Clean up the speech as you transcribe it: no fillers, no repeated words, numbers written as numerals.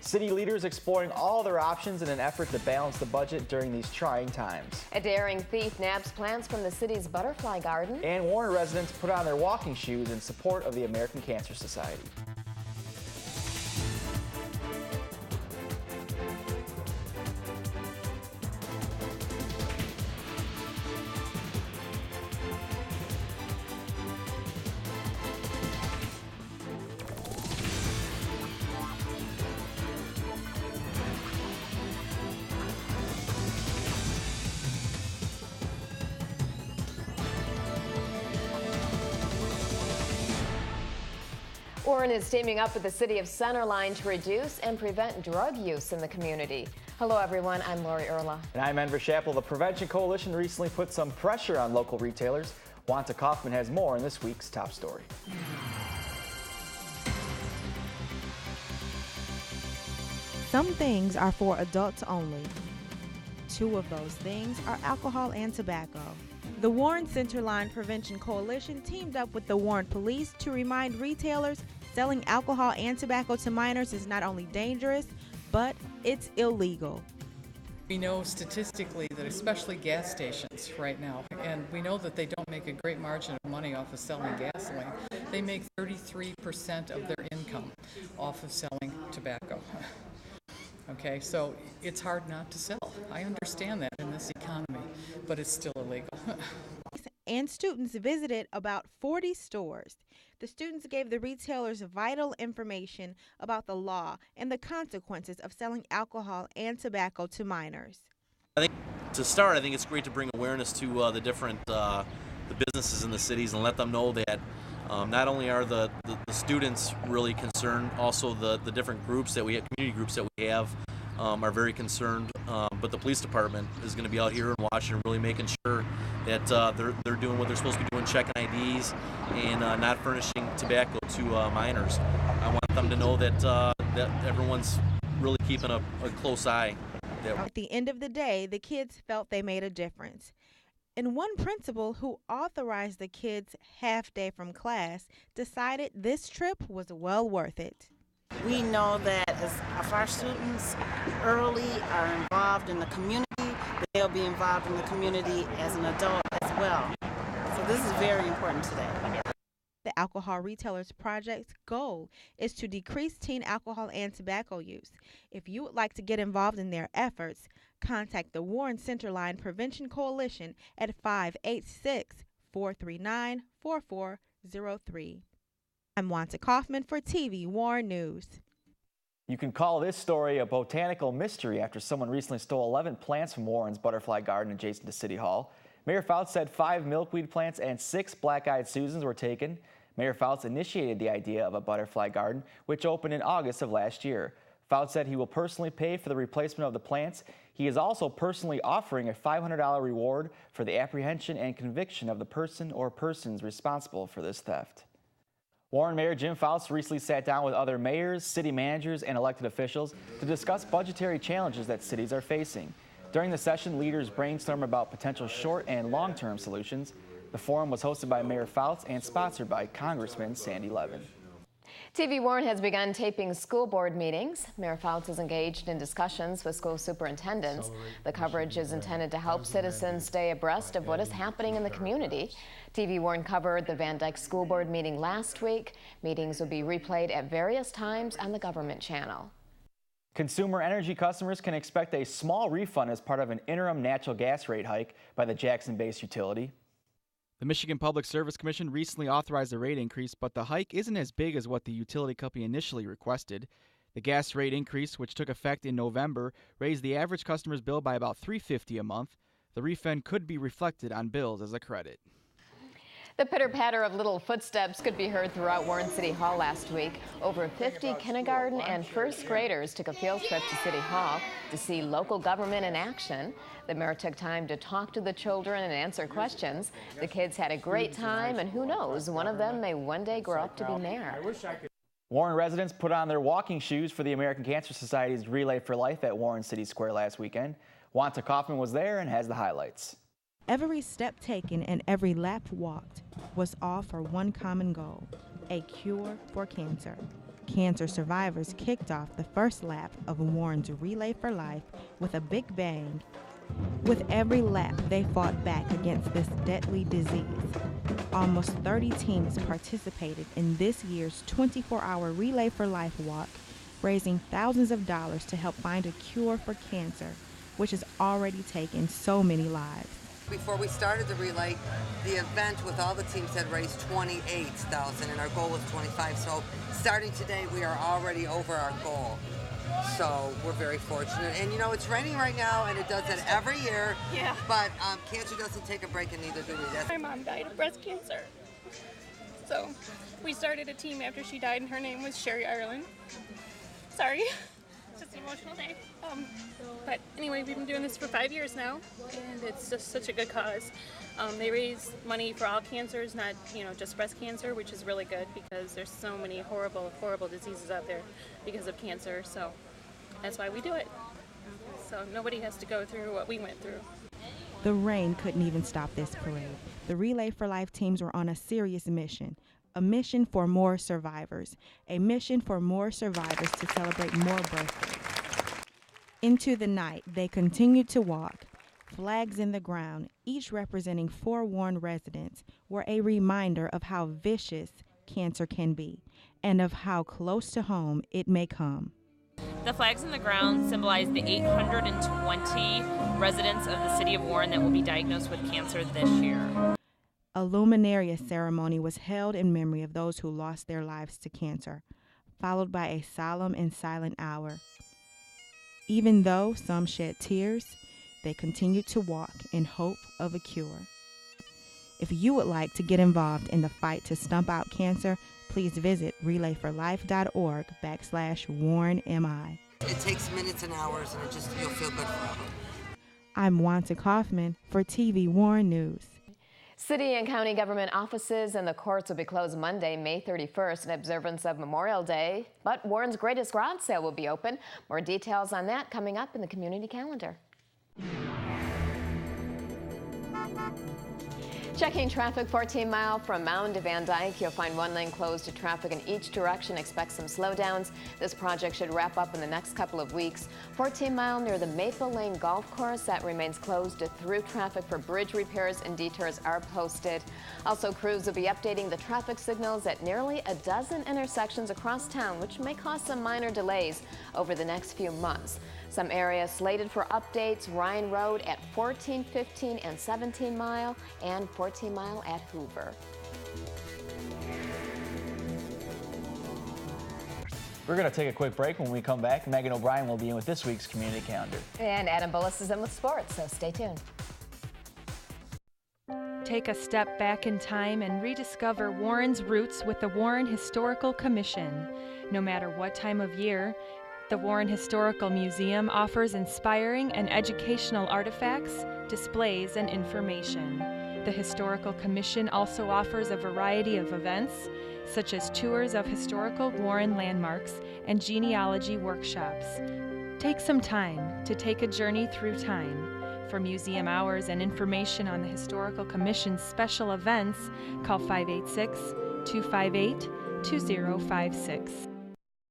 City leaders exploring all their options in an effort to balance the budget during these trying times. A daring thief nabs plants from the city's butterfly garden. And Warren residents put on their walking shoes in support of the American Cancer Society. Warren is teaming up with the city of Centerline to reduce and prevent drug use in the community. Hello, everyone. I'm Lori Erla. And I'm Enver Chappell. The Prevention Coalition recently put some pressure on local retailers. Wanta Kaufman has more in this week's top story. Some things are for adults only. Two of those things are alcohol and tobacco. The Warren Centerline Prevention Coalition teamed up with the Warren Police to remind retailers selling alcohol and tobacco to minors is not only dangerous, but it's illegal. We know statistically that especially gas stations right now, and we know that they don't make a great margin of money off of selling gasoline. They make 33% of their income off of selling tobacco. Okay, so it's hard not to sell. I understand that in this economy, but it's still illegal. And students visited about 40 stores. The students gave the retailers vital information about the law and the consequences of selling alcohol and tobacco to minors. I think to start, I think it's great to bring awareness to the different the businesses in the cities and let them know that not only are the students really concerned, also the different groups that we have, community groups that we have, are very concerned, but the police department is going to be out here and watching and really making sure that they're doing what they're supposed to be doing, checking IDs and not furnishing tobacco to minors. I want them to know that that everyone's really keeping a close eye. At the end of the day, the kids felt they made a difference. And one principal who authorized the kids' half day from class decided this trip was well worth it. We know that if our students early are involved in the community, they'll be involved in the community as an adult as well. So this is very important today. The Alcohol Retailers Project's goal is to decrease teen alcohol and tobacco use. If you would like to get involved in their efforts, contact the Warren Centerline Prevention Coalition at 586-439-4403. I'm Wanta Kaufman for TV Warren News. You can call this story a botanical mystery after someone recently stole 11 plants from Warren's Butterfly Garden adjacent to City Hall. Mayor Fouts said 5 milkweed plants and 6 black-eyed Susans were taken. Mayor Fouts initiated the idea of a butterfly garden, which opened in August of last year. Fouts said he will personally pay for the replacement of the plants. He is also personally offering a $500 reward for the apprehension and conviction of the person or persons responsible for this theft. Warren Mayor Jim Fouts recently sat down with other mayors, city managers, and elected officials to discuss budgetary challenges that cities are facing. During the session, leaders brainstormed about potential short and long-term solutions. The forum was hosted by Mayor Fouts and sponsored by Congressman Sandy Levin. TV Warren has begun taping school board meetings. Mayor Fouts is engaged in discussions with school superintendents. The coverage is intended to help citizens stay abreast of what is happening in the community. TV Warren covered the Van Dyke School Board meeting last week. Meetings will be replayed at various times on the government channel. Consumer energy customers can expect a small refund as part of an interim natural gas rate hike by the Jackson-based utility. The Michigan Public Service Commission recently authorized a rate increase, but the hike isn't as big as what the utility company initially requested. The gas rate increase, which took effect in November, raised the average customer's bill by about $3.50 a month. The refund could be reflected on bills as a credit. The pitter-patter of little footsteps could be heard throughout Warren City Hall last week. Over 50 kindergarten and first graders took a field trip to City Hall to see local government in action. The mayor took time to talk to the children and answer questions. The kids had a great time, and who knows, one of them may one day grow up to be mayor. Warren residents put on their walking shoes for the American Cancer Society's Relay for Life at Warren City Square last weekend. Wanta Kaufman was there and has the highlights. Every step taken and every lap walked was all for one common goal, a cure for cancer. Cancer survivors kicked off the first lap of Warren's Relay for Life with a big bang. With every lap, they fought back against this deadly disease. Almost 30 teams participated in this year's 24-hour Relay for Life walk, raising thousands of dollars to help find a cure for cancer, which has already taken so many lives. Before we started the relay, the event with all the teams had raised $28,000 and our goal was $25,000. So starting today, we are already over our goal. So we're very fortunate. And you know, it's raining right now and it does that every year. Yeah. But cancer doesn't take a break and neither do we. My mom died of breast cancer. So we started a team after she died and her name was Sherry Ireland. Sorry. It's just an emotional day. But anyway, we've been doing this for 5 years now, and it's just such a good cause. They raise money for all cancers, not just breast cancer, which is really good because there's so many horrible, horrible diseases out there because of cancer. So that's why we do it. So nobody has to go through what we went through. The rain couldn't even stop this parade. The Relay for Life teams were on a serious mission. A mission for more survivors. A mission for more survivors to celebrate more birthdays. Into the night, they continued to walk. Flags in the ground, each representing 4 Warren residents, were a reminder of how vicious cancer can be and of how close to home it may come. The flags in the ground symbolize the 820 residents of the city of Warren that will be diagnosed with cancer this year. A luminarious ceremony was held in memory of those who lost their lives to cancer, followed by a solemn and silent hour. Even though some shed tears, they continued to walk in hope of a cure. If you would like to get involved in the fight to stomp out cancer, please visit relayforlife.org/WarrenMI. It takes minutes and hours and you'll feel good forever. I'm Wanta Kaufman for TV Warren News. City and county government offices and the courts will be closed Monday, May 31st in observance of Memorial Day, but Warren's greatest garage sale will be open. More details on that coming up in the community calendar. Checking traffic 14 Mile from Mound to Van Dyke. You'll find one lane closed to traffic in each direction. Expect some slowdowns. This project should wrap up in the next couple of weeks. 14 Mile near the Maple Lane Golf Course, that remains closed to through traffic for bridge repairs and detours are posted. Also, crews will be updating the traffic signals at nearly a dozen intersections across town, which may cause some minor delays over the next few months. Some areas slated for updates: Ryan Road at 14, 15, and 17 Mile, and 14 Mile at Hoover. We're going to take a quick break. When we come back, Megan O'Brien will be in with this week's community calendar. And Adam Bullis is in with sports, so stay tuned. Take a step back in time and rediscover Warren's roots with the Warren Historical Commission. No matter what time of year, the Warren Historical Museum offers inspiring and educational artifacts, displays, and information. The Historical Commission also offers a variety of events, such as tours of historical Warren landmarks and genealogy workshops. Take some time to take a journey through time. For museum hours and information on the Historical Commission's special events, call 586-258-2056.